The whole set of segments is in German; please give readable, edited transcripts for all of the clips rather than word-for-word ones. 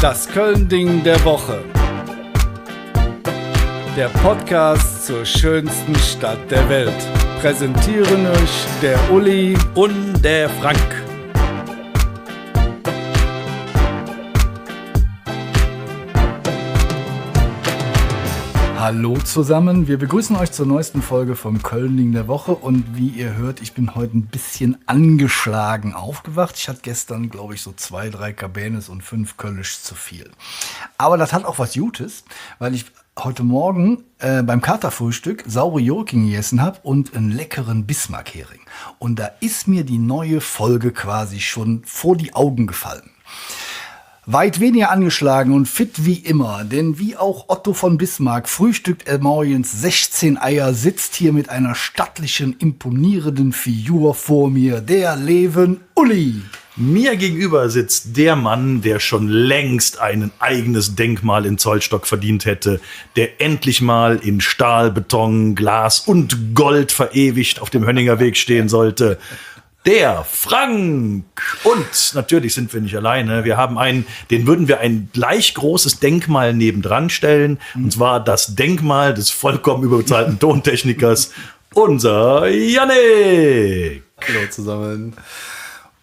Das Köln-Ding der Woche. Der Podcast zur schönsten Stadt der Welt. Präsentieren euch der Uli und der Frank. Hallo zusammen, wir begrüßen euch zur neuesten Folge vom Köln-Ding der Woche und wie ihr hört, ich bin heute ein bisschen angeschlagen aufgewacht. Ich hatte gestern, glaube ich, so 2, 3 Cabernet und 5 Kölsch zu viel. Aber das hat auch was Gutes, weil ich heute Morgen beim Katerfrühstück saure Gurken gegessen habe und einen leckeren Bismarck-Hering. Und da ist mir die neue Folge quasi schon vor die Augen gefallen. Weit weniger angeschlagen und fit wie immer, denn wie auch Otto von Bismarck frühstückt er morgens 16 Eier, sitzt hier mit einer stattlichen, imponierenden Figur vor mir, der Leven Uli. Mir gegenüber sitzt der Mann, der schon längst ein eigenes Denkmal in Zollstock verdient hätte, der endlich mal in Stahl, Beton, Glas und Gold verewigt auf dem Hönninger Weg stehen sollte. Der Frank. Und natürlich sind wir nicht alleine. Wir haben den würden wir ein gleich großes Denkmal nebendran stellen. Und zwar das Denkmal des vollkommen überbezahlten Tontechnikers, unser Jannik. Hallo zusammen.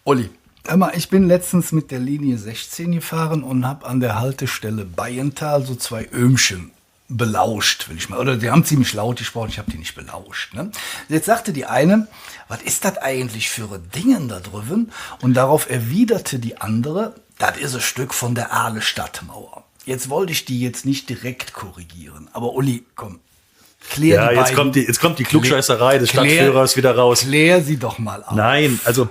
Uli, hör mal, ich bin letztens mit der Linie 16 gefahren und habe an der Haltestelle Bayental so 2 Öhmchen belauscht, will ich mal. Oder die haben ziemlich laut gesprochen, ich habe die nicht belauscht. Ne? Jetzt sagte die eine, was ist das eigentlich für ein Ding da drüben? Und darauf erwiderte die andere, das ist ein Stück von der Ahle Stadtmauer. Jetzt wollte ich die jetzt nicht direkt korrigieren, aber Uli, komm, klär die beiden. Jetzt kommt die Klugscheißerei des Stadtführers wieder raus. Klär sie doch mal auf. Nein, also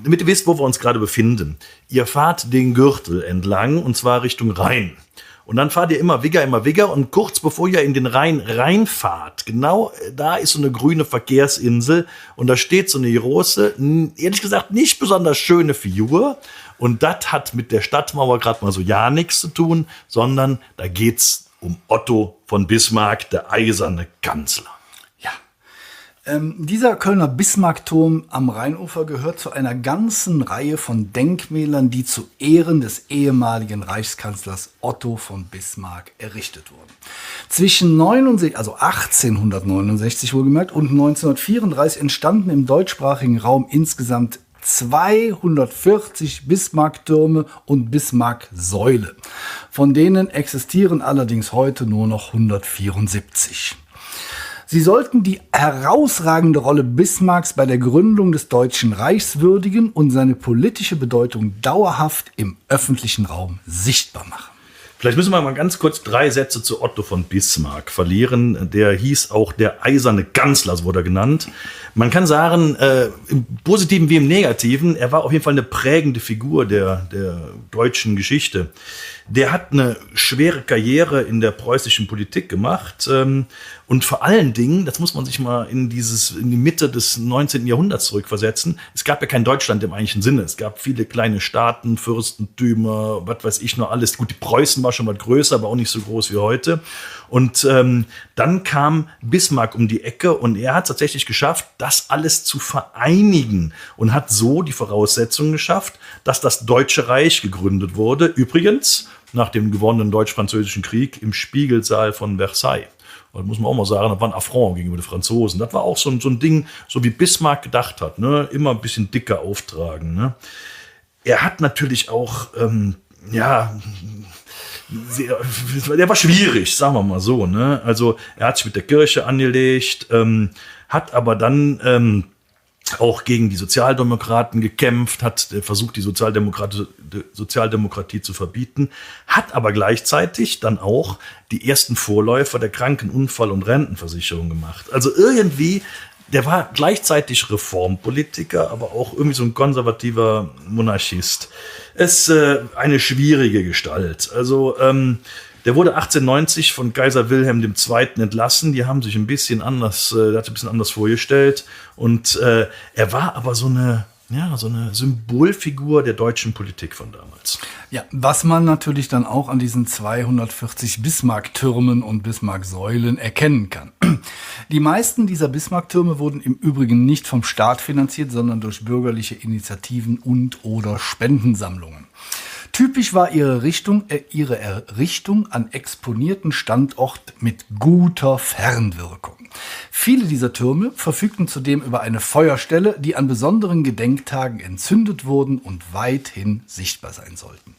damit ihr wisst, wo wir uns gerade befinden. Ihr fahrt den Gürtel entlang und zwar Richtung Rhein. Und dann fahrt ihr immer Wigger und kurz bevor ihr in den Rhein reinfahrt, genau da ist so eine grüne Verkehrsinsel und da steht so eine große, ehrlich gesagt nicht besonders schöne Figur und das hat mit der Stadtmauer gerade mal so ja nichts zu tun, sondern da geht's um Otto von Bismarck, der eiserne Kanzler. Dieser Kölner Bismarckturm am Rheinufer gehört zu einer ganzen Reihe von Denkmälern, die zu Ehren des ehemaligen Reichskanzlers Otto von Bismarck errichtet wurden. Zwischen 1869 wohlgemerkt und 1934 entstanden im deutschsprachigen Raum insgesamt 240 Bismarcktürme und Bismarck-Säule. Von denen existieren allerdings heute nur noch 174. Sie sollten die herausragende Rolle Bismarcks bei der Gründung des Deutschen Reichs würdigen und seine politische Bedeutung dauerhaft im öffentlichen Raum sichtbar machen. Vielleicht müssen wir mal ganz kurz 3 Sätze zu Otto von Bismarck verlieren. Der hieß auch der eiserne Kanzler, so wurde er genannt. Man kann sagen, im Positiven wie im Negativen, er war auf jeden Fall eine prägende Figur der deutschen Geschichte. Der hat eine schwere Karriere in der preußischen Politik gemacht und vor allen Dingen, das muss man sich mal in die Mitte des 19. Jahrhunderts zurückversetzen, es gab ja kein Deutschland im eigentlichen Sinne. Es gab viele kleine Staaten, Fürstentümer, was weiß ich noch alles. Gut, die Preußen war schon mal größer, aber auch nicht so groß wie heute. Und dann kam Bismarck um die Ecke und er hat tatsächlich geschafft, das alles zu vereinigen und hat so die Voraussetzungen geschafft, dass das Deutsche Reich gegründet wurde. Übrigens nach dem gewonnenen Deutsch-Französischen Krieg im Spiegelsaal von Versailles. Und das muss man auch mal sagen, das war ein Affront gegenüber den Franzosen. Das war auch so ein Ding, so wie Bismarck gedacht hat, ne? Immer ein bisschen dicker auftragen. Ne? Er hat natürlich auch, der war schwierig, sagen wir mal so. Ne? Also er hat sich mit der Kirche angelegt, hat aber dann auch gegen die Sozialdemokraten gekämpft, hat versucht, die Sozialdemokratie zu verbieten, hat aber gleichzeitig dann auch die ersten Vorläufer der Kranken-, Unfall- und Rentenversicherung gemacht. Also irgendwie, der war gleichzeitig Reformpolitiker, aber auch irgendwie so ein konservativer Monarchist. Es ist eine schwierige Gestalt. Also der wurde 1890 von Kaiser Wilhelm II. Entlassen. Die haben sich ein bisschen anders, der hat ein bisschen anders vorgestellt. Und er war aber so eine Symbolfigur der deutschen Politik von damals. Ja, was man natürlich dann auch an diesen 240 Bismarck-Türmen und Bismarck-Säulen erkennen kann. Die meisten dieser Bismarck-Türme wurden im Übrigen nicht vom Staat finanziert, sondern durch bürgerliche Initiativen und/oder Spendensammlungen. Typisch war ihre Errichtung an exponierten Standort mit guter Fernwirkung. Viele dieser Türme verfügten zudem über eine Feuerstelle, die an besonderen Gedenktagen entzündet wurden und weithin sichtbar sein sollten.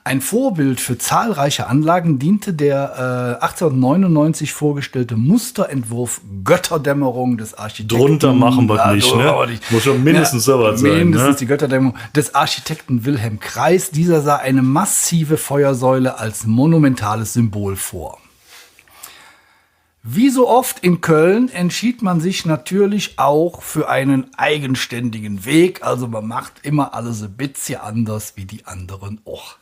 Ein Vorbild für zahlreiche Anlagen diente der 1899 vorgestellte Musterentwurf Götterdämmerung des Architekten. Drunter machen wir nicht, ne? Muss schon mindestens sowas sein. Mindestens die Götterdämmerung des Architekten Wilhelm Kreis. Dieser sah eine massive Feuersäule als monumentales Symbol vor. Wie so oft in Köln entschied man sich natürlich auch für einen eigenständigen Weg. Also man macht immer alles ein bisschen anders wie die anderen auch.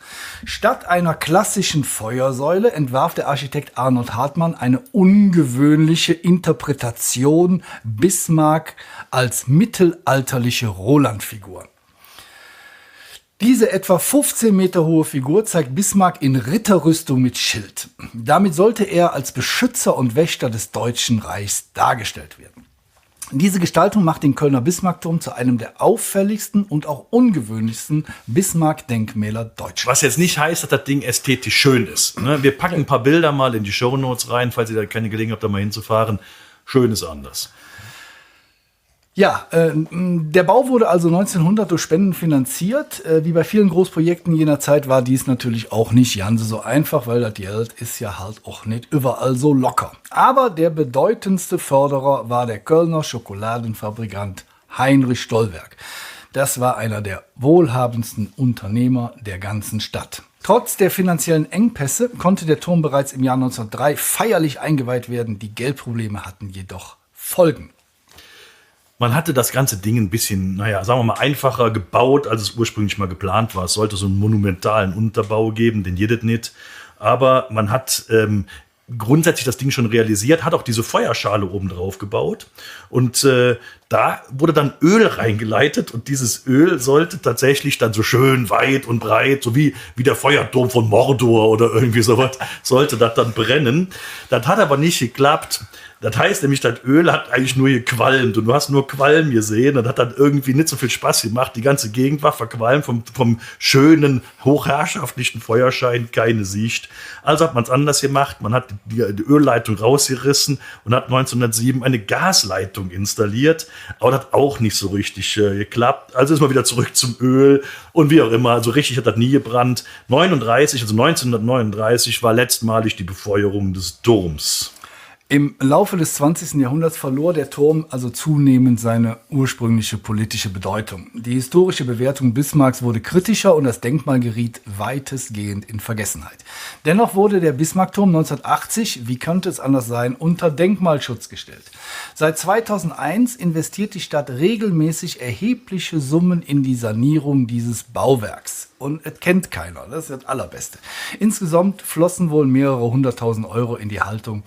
Statt einer klassischen Feuersäule entwarf der Architekt Arnold Hartmann eine ungewöhnliche Interpretation Bismarck als mittelalterliche Rolandfigur. Diese etwa 15 Meter hohe Figur zeigt Bismarck in Ritterrüstung mit Schild. Damit sollte er als Beschützer und Wächter des Deutschen Reichs dargestellt werden. Diese Gestaltung macht den Kölner Bismarckturm zu einem der auffälligsten und auch ungewöhnlichsten Bismarck-Denkmäler Deutschlands. Was jetzt nicht heißt, dass das Ding ästhetisch schön ist. Ne? Wir packen ein paar Bilder mal in die Shownotes rein, falls ihr da keine Gelegenheit habt, da mal hinzufahren. Schön ist anders. Ja, der Bau wurde also 1900 durch Spenden finanziert. Wie bei vielen Großprojekten jener Zeit war dies natürlich auch nicht ganz so einfach, weil das Geld ist ja halt auch nicht überall so locker. Aber der bedeutendste Förderer war der Kölner Schokoladenfabrikant Heinrich Stollwerk. Das war einer der wohlhabendsten Unternehmer der ganzen Stadt. Trotz der finanziellen Engpässe konnte der Turm bereits im Jahr 1903 feierlich eingeweiht werden. Die Geldprobleme hatten jedoch Folgen. Man hatte das ganze Ding ein bisschen, sagen wir mal, einfacher gebaut, als es ursprünglich mal geplant war. Es sollte so einen monumentalen Unterbau geben, den jedet nicht. Aber man hat grundsätzlich das Ding schon realisiert, hat auch diese Feuerschale oben drauf gebaut. Und da wurde dann Öl reingeleitet. Und dieses Öl sollte tatsächlich dann so schön weit und breit, so wie der Feuerturm von Mordor oder irgendwie sowas, sollte das dann brennen. Das hat aber nicht geklappt. Das heißt nämlich, das Öl hat eigentlich nur gequalmt und du hast nur Qualm gesehen. Das hat dann irgendwie nicht so viel Spaß gemacht. Die ganze Gegend war verqualmt vom schönen, hochherrschaftlichen Feuerschein, keine Sicht. Also hat man es anders gemacht. Man hat die Ölleitung rausgerissen und hat 1907 eine Gasleitung installiert. Aber das hat auch nicht so richtig geklappt. Also ist man wieder zurück zum Öl und wie auch immer. Also richtig hat das nie gebrannt. 1939 war letztmalig die Befeuerung des Turms. Im Laufe des 20. Jahrhunderts verlor der Turm also zunehmend seine ursprüngliche politische Bedeutung. Die historische Bewertung Bismarcks wurde kritischer und das Denkmal geriet weitestgehend in Vergessenheit. Dennoch wurde der Bismarckturm 1980, wie könnte es anders sein, unter Denkmalschutz gestellt. Seit 2001 investiert die Stadt regelmäßig erhebliche Summen in die Sanierung dieses Bauwerks. Und es kennt keiner, das ist das Allerbeste. Insgesamt flossen wohl mehrere 100.000 Euro in die Haltung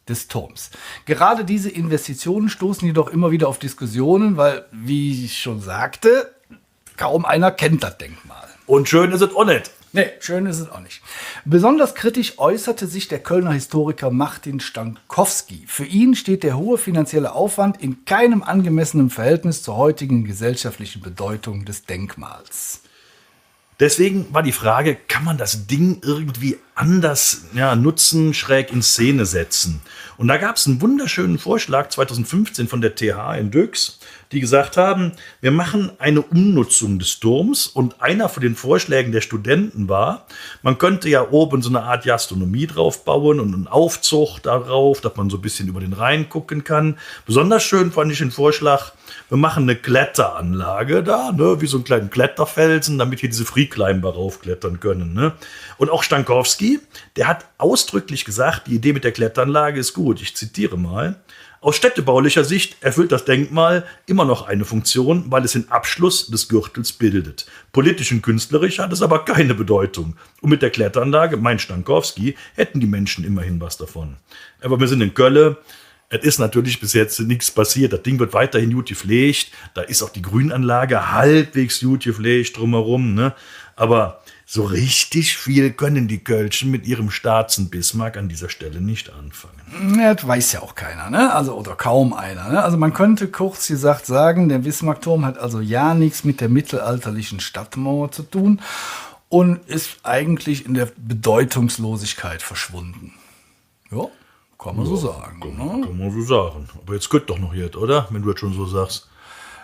des Turms. Gerade diese Investitionen stoßen jedoch immer wieder auf Diskussionen, weil, wie ich schon sagte, kaum einer kennt das Denkmal. Und schön ist es auch nicht. Nee, schön ist es auch nicht. Besonders kritisch äußerte sich der Kölner Historiker Martin Stankowski. Für ihn steht der hohe finanzielle Aufwand in keinem angemessenen Verhältnis zur heutigen gesellschaftlichen Bedeutung des Denkmals. Deswegen war die Frage, kann man das Ding irgendwie anders nutzen, schräg in Szene setzen? Und da gab es einen wunderschönen Vorschlag 2015 von der TH in Döx, die gesagt haben, wir machen eine Umnutzung des Turms. Und einer von den Vorschlägen der Studenten war, man könnte ja oben so eine Art Gastronomie drauf bauen und einen Aufzug darauf, dass man so ein bisschen über den Rhein gucken kann. Besonders schön fand ich den Vorschlag, wir machen eine Kletteranlage da, wie so einen kleinen Kletterfelsen, damit hier diese Freeclimber raufklettern können. Ne? Und auch Stankowski, der hat ausdrücklich gesagt, die Idee mit der Kletteranlage ist gut. Ich zitiere mal. Aus städtebaulicher Sicht erfüllt das Denkmal immer noch eine Funktion, weil es den Abschluss des Gürtels bildet. Politisch und künstlerisch hat es aber keine Bedeutung. Und mit der Kletteranlage, meint Stankowski, hätten die Menschen immerhin was davon. Aber wir sind in Köln. Es ist natürlich bis jetzt nichts passiert. Das Ding wird weiterhin gut gepflegt. Da ist auch die Grünanlage halbwegs gut gepflegt drumherum. Ne? Aber so richtig viel können die Kölschen mit ihrem Staatzen Bismarck an dieser Stelle nicht anfangen. Ja, das weiß ja auch keiner, ne? Also, oder kaum einer. Ne? Also man könnte kurz gesagt sagen, der Bismarckturm hat also ja nichts mit der mittelalterlichen Stadtmauer zu tun. und ist eigentlich in der Bedeutungslosigkeit verschwunden. Ja, kann man so sagen. Kann man so sagen. Aber jetzt geht doch noch jetzt, oder? Wenn du jetzt schon so sagst.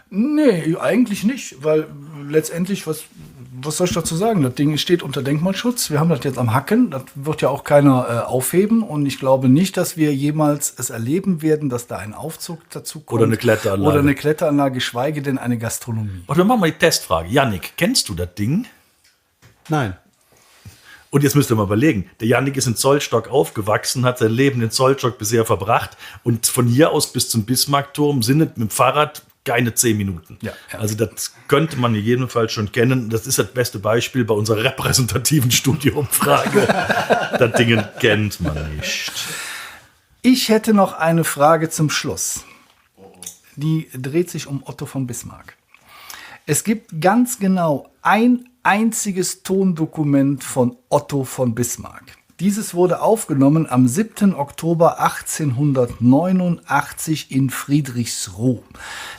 Nee, eigentlich nicht, weil letztendlich, was soll ich dazu sagen? Das Ding steht unter Denkmalschutz. Wir haben das jetzt am Hacken. Das wird ja auch keiner aufheben. Und ich glaube nicht, dass wir jemals es erleben werden, dass da ein Aufzug dazu kommt. Oder eine Kletteranlage. Oder eine Kletteranlage, geschweige denn eine Gastronomie. Und dann machen wir die Testfrage. Jannik, kennst du das Ding? Nein. Und jetzt müsst ihr mal überlegen, der Jannik ist in Zollstock aufgewachsen, hat sein Leben in Zollstock bisher verbracht und von hier aus bis zum Bismarckturm sind es mit dem Fahrrad keine 10 Minuten. Ja. Also das könnte man jedenfalls schon kennen. Das ist das beste Beispiel bei unserer repräsentativen Studioumfrage. Das Ding kennt man nicht. Ich hätte noch eine Frage zum Schluss. Die dreht sich um Otto von Bismarck. Es gibt ganz genau ein einziges Tondokument von Otto von Bismarck. Dieses wurde aufgenommen am 7. Oktober 1889 in Friedrichsruh.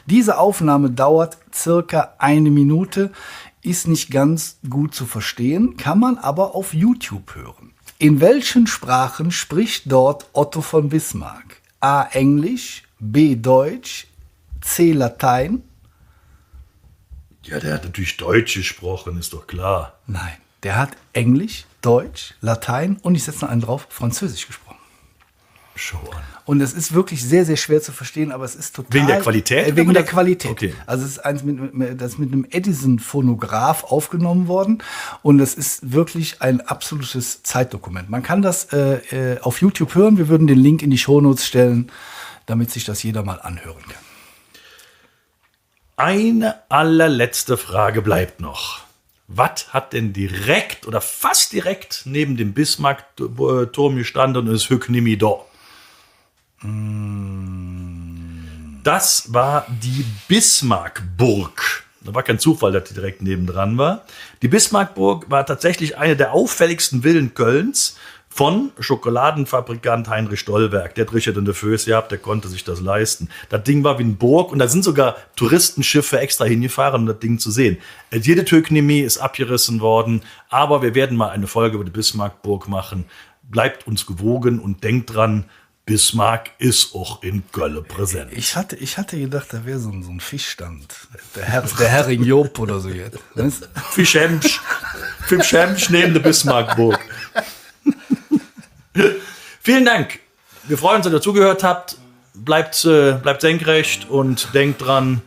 Diese Aufnahme dauert circa 1 Minute, ist nicht ganz gut zu verstehen, kann man aber auf YouTube hören. In welchen Sprachen spricht dort Otto von Bismarck? A. Englisch, B. Deutsch, C. Latein? Ja, der hat natürlich Deutsch gesprochen, ist doch klar. Nein, der hat Englisch, Deutsch, Latein und ich setze noch einen drauf, Französisch gesprochen. Schau an. Und es ist wirklich sehr, sehr schwer zu verstehen, aber es ist total... Wegen der Qualität? Wegen der Qualität. Okay. Also es ist das ist mit einem Edison-Phonograph aufgenommen worden und es ist wirklich ein absolutes Zeitdokument. Man kann das auf YouTube hören. Wir würden den Link in die Shownotes stellen, damit sich das jeder mal anhören kann. Eine allerletzte Frage bleibt noch. Was hat denn direkt oder fast direkt neben dem Bismarck-Turm gestanden und ist Hücknimi da? Das war die Bismarckburg. Da war kein Zufall, dass die direkt nebendran war. Die Bismarckburg war tatsächlich eine der auffälligsten Villen Kölns von Schokoladenfabrikant Heinrich Stollwerk. Der hat Richard in der Föß gehabt, der konnte sich das leisten. Das Ding war wie eine Burg und da sind sogar Touristenschiffe extra hingefahren, um das Ding zu sehen. Jede Türknimie ist abgerissen worden, aber wir werden mal eine Folge über die Bismarckburg machen. Bleibt uns gewogen und denkt dran, Bismarck ist auch in Köln präsent. Ich hatte gedacht, da wäre so ein Fischstand. Der Hering Job oder so jetzt. Fischhemsch neben der Bismarckburg. Vielen Dank. Wir freuen uns, dass ihr zugehört habt. Bleibt senkrecht und denkt dran,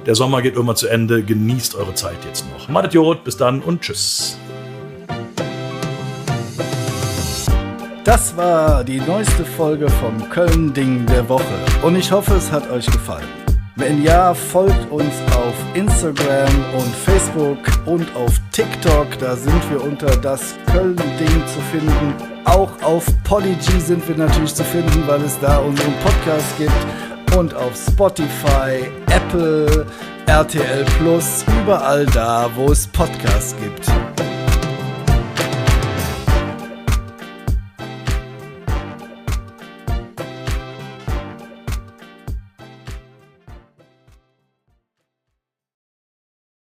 der Sommer geht immer zu Ende. Genießt eure Zeit jetzt noch. Macht Jod, bis dann und tschüss. Das war die neueste Folge vom Köln-Ding der Woche und ich hoffe, es hat euch gefallen. Wenn ja, folgt uns auf Instagram und Facebook und auf TikTok, da sind wir unter das Köln-Ding zu finden. Auch auf Podigy sind wir natürlich zu finden, weil es da unseren Podcast gibt und auf Spotify, Apple, RTL Plus, überall da, wo es Podcasts gibt.